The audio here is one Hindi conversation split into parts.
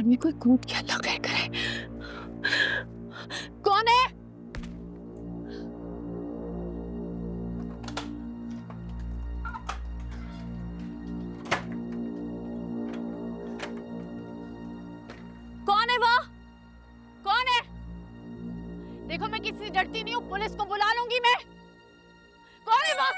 आदमी कोई कूद के अल्लाह खैर करे। कौन है? कौन है वो? कौन है? देखो मैं किसी से डरती नहीं हूँ, पुलिस को बुला लूंगी मैं। कौन है वो?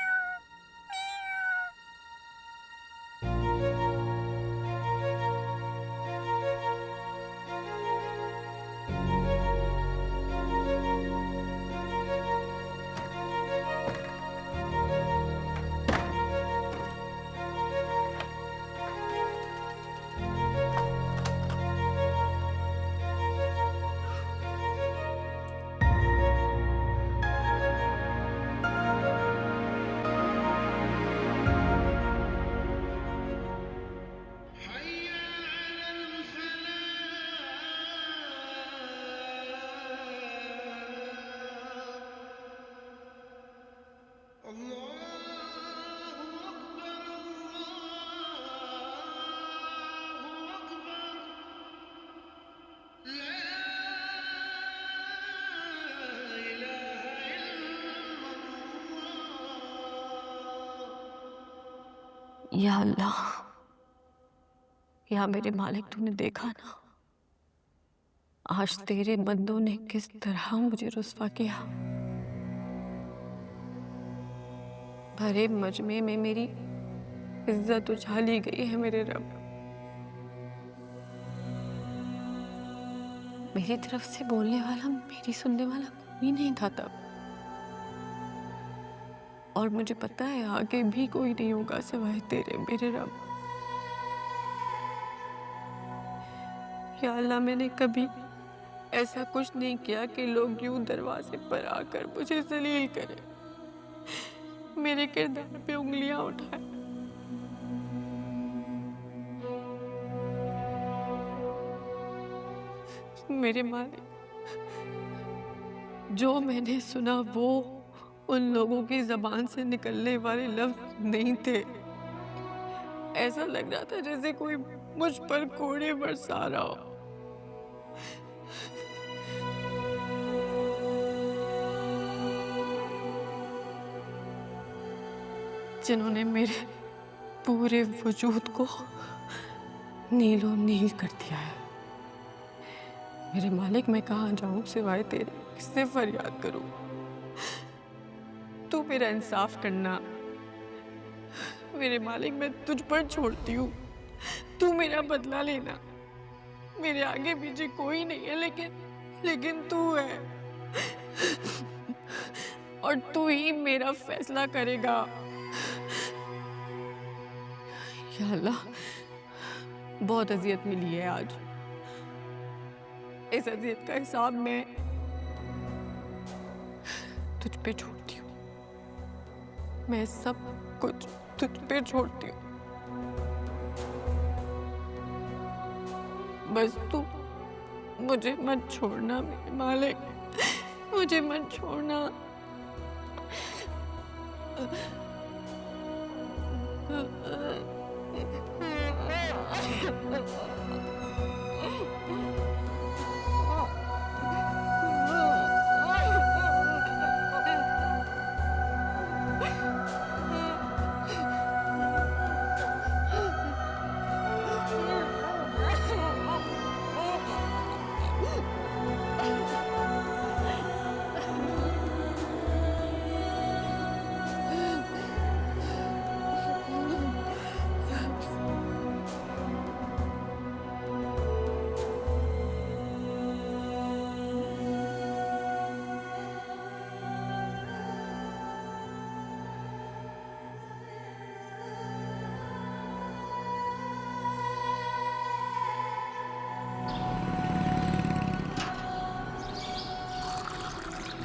या अल्लाह, या मेरे मालिक, तूने देखा ना आज तेरे बंदों ने किस तरह मुझे रुस्वा किया। भरे मजमे में मेरी इज्जत उछाली गई है मेरे रब। मेरी तरफ से बोलने वाला, मेरी सुनने वाला कोई नहीं था तब, और मुझे पता है आगे भी कोई नहीं होगा सिवाय तेरे मेरे रब। या अल्लाह, मैंने कभी ऐसा कुछ नहीं किया कि लोग यूं दरवाजे पर आकर मुझे जलील करें, मेरे किरदार पे उंगलियां उठाए। मेरे मालिक, जो मैंने सुना वो उन लोगों की जबान से निकलने वाले लफ्ज नहीं थे। ऐसा लग रहा था जैसे कोई मुझ पर कोड़े बरसा रहा हो। जिन्होंने मेरे पूरे वजूद को नीलो नील कर दिया है। मेरे मालिक, मैं कहाँ जाऊं सिवाय तेरे, किससे फरियाद करूं? तू मेरा इंसाफ करना। मेरे मालिक, मैं तुझ पर छोड़ती हूँ, तू मेरा बदला लेना। मेरे आगे पीछे कोई नहीं है, लेकिन तू है, और तू ही मेरा फैसला करेगा। या अल्लाह, बहुत अजियत मिली है आज। इस अजियत का हिसाब मैं तुझ पे छोड़ती हूँ। मैं सब कुछ तुझ पे छोड़ती हूँ। बस तू मुझे मत छोड़ना मेरे मालिक, मुझे मत छोड़ना।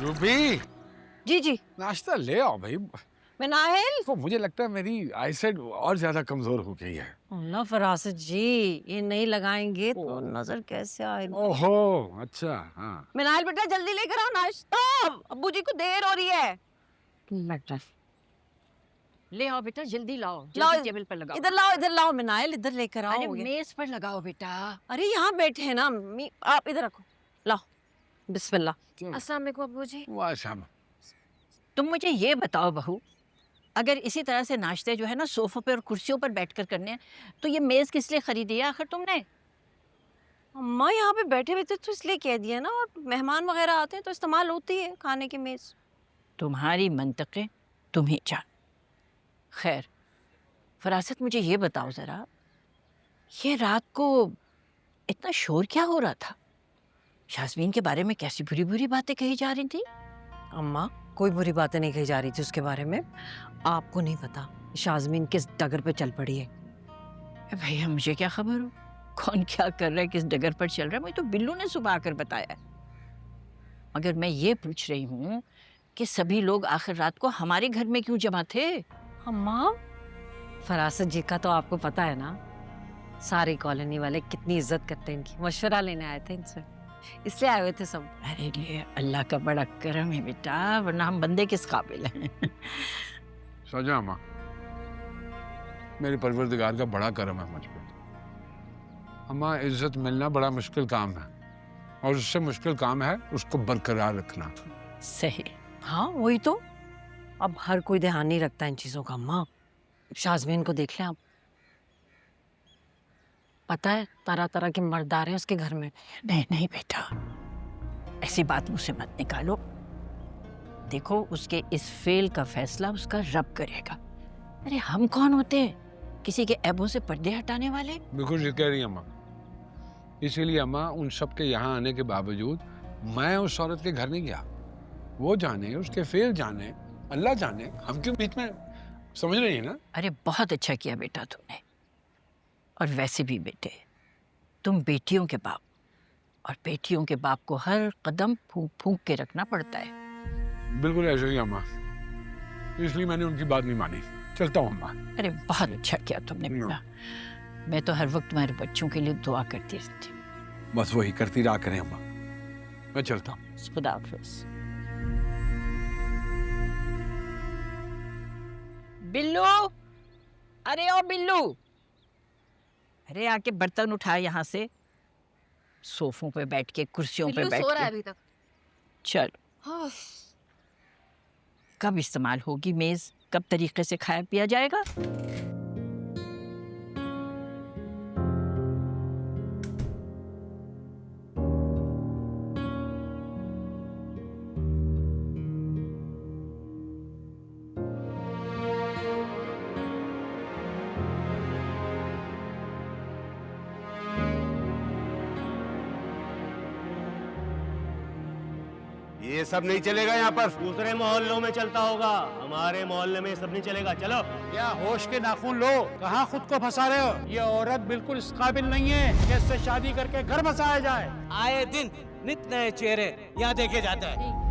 रूबी, जी जी, नाश्ता ले आओ भाई। मैं नाहिल। तो मुझे लगता है मेरी आईसाइट और ज्यादा कमजोर हो गई है। अल्लाह फरासत जी, ये नहीं लगाएंगे तो नजर कैसे आएगी? ओहो, अच्छा, हाँ। मैं नाहिल बेटा, जल्दी लेकर आओ नाश्ता, अब्बू जी को देर हो रही है। बेटा ले आओ बेटा, जल्दी लाओ, लाओ, जल्दी टेबल पर लगाओ। इधर लाओ मिनाइल, इधर लेकर आओ। अरे मेज पर लगाओ बेटा। अरे यहाँ बैठे हैं ना मम्मी, आप इधर रखो, लाओ, बिस्मिल्लाह। अस्सलाम वालेकुम अब्बू जी। वाह शाम। तुम मुझे ये बताओ बहू, अगर इसी तरह से नाश्ते जो है ना सोफों पे और कुर्सियों पर बैठकर करने हैं, तो ये मेज किस लिए खरीदी है आखिर तुमने? अम्मा यहाँ पे बैठे हुए थे तो इसलिए कह दिया ना, और मेहमान वगैरह आते हैं तो इस्तेमाल होती है खाने की मेज। तुम्हारी मंतक़े तुम्हें जान। खैर फरासत, मुझे ये बताओ ज़रा, ये रात को इतना शोर क्या हो रहा था? शाज़मीन के बारे में कैसी बुरी बुरी बातें कही जा रही थी? अम्मा कोई बुरी बातें नहीं कही जा रही थी उसके बारे में। आपको नहीं पता शाज़मीन किस डगर पे चल पड़ी है। भैया मुझे क्या खबर हो कौन क्या कर रहा है, किस डगर पर चल रहा है? मुझे तो बिल्लू ने सुबह आकर बताया। मगर मैं ये पूछ रही हूँ कि सभी लोग आखिर रात को हमारे घर में क्यों जमा थे? अम्मा फरासत जी का तो आपको पता है ना, सारी कॉलोनी वाले कितनी इज्जत करते हैं इनकी। मशवरा लेने आए थे इनसे, इसलिए आए हुए थे सब। अरे ये अल्लाह का बड़ा करम है बेटा, वरना हम बंदे किस काबिल हैं। सजा अम्मा, मेरे परवरदिगार का बड़ा करम है मुझ पे। अम्मा इज्जत मिलना बड़ा मुश्किल काम है, और उससे मुश्किल काम है उसको बरकरार रखना। सही। हाँ वही तो, अब हर कोई ध्यान नहीं रखता इन चीजों का। अम्मा शाज़मीन को देख लें आप, पता है तरह तरह के मर्दार हैं उसके घर में। नहीं नहीं बेटा, ऐसी बात मुझसे मत निकालो। देखो उसके इस फेल का फैसला उसका रब करेगा। अरे हम कौन होते हैं किसी के ऐबों से पर्दे हटाने वाले? बिल्कुल ये कह रही है अम्मा। इसीलिए अम्मा उन सब के यहाँ आने के बावजूद मैं उस औरत के घर नहीं गया। वो जाने, उसके फेल जाने, अल्लाह जाने, हम क्यों बीच में, समझ रही है ना? अरे बहुत अच्छा किया बेटा तुमने। और वैसे भी बेटे, तुम बेटियों के बाप, और बेटियों के बाप को हर कदम फूंक फूंक के रखना पड़ता है। बिल्कुल ऐसे ही अम्मा, इसलिए मैंने उनकी बात नहीं मानी। चलता हूँ अम्मा। अरे बहुत अच्छा किया तुमने बेटा। मैं तो हर वक्त तुम्हारे बच्चों के लिए दुआ करती रहती हूँ। बस वही करती रहा करें अम्मा। मैं चलता हूँ। खुदा हाफिज़। बिल्लू, अरे ओ बिल्लू, अरे आके बर्तन उठा यहाँ से। सोफों पे बैठ के, कुर्सियों पे बैठ सो रहा है के। अभी तक। चलो, कब इस्तेमाल होगी मेज, कब तरीके से खाया पिया जाएगा? ये सब नहीं चलेगा यहाँ पर। दूसरे मोहल्लों में चलता होगा, हमारे मोहल्ले में ये सब नहीं चलेगा। चलो। या होश के नाखून लो, कहाँ खुद को फंसा रहे हो? ये औरत बिल्कुल इस काबिल नहीं है कि इससे शादी करके घर बसाया जाए। आए दिन नित नए चेहरे यहाँ देखे जाते हैं।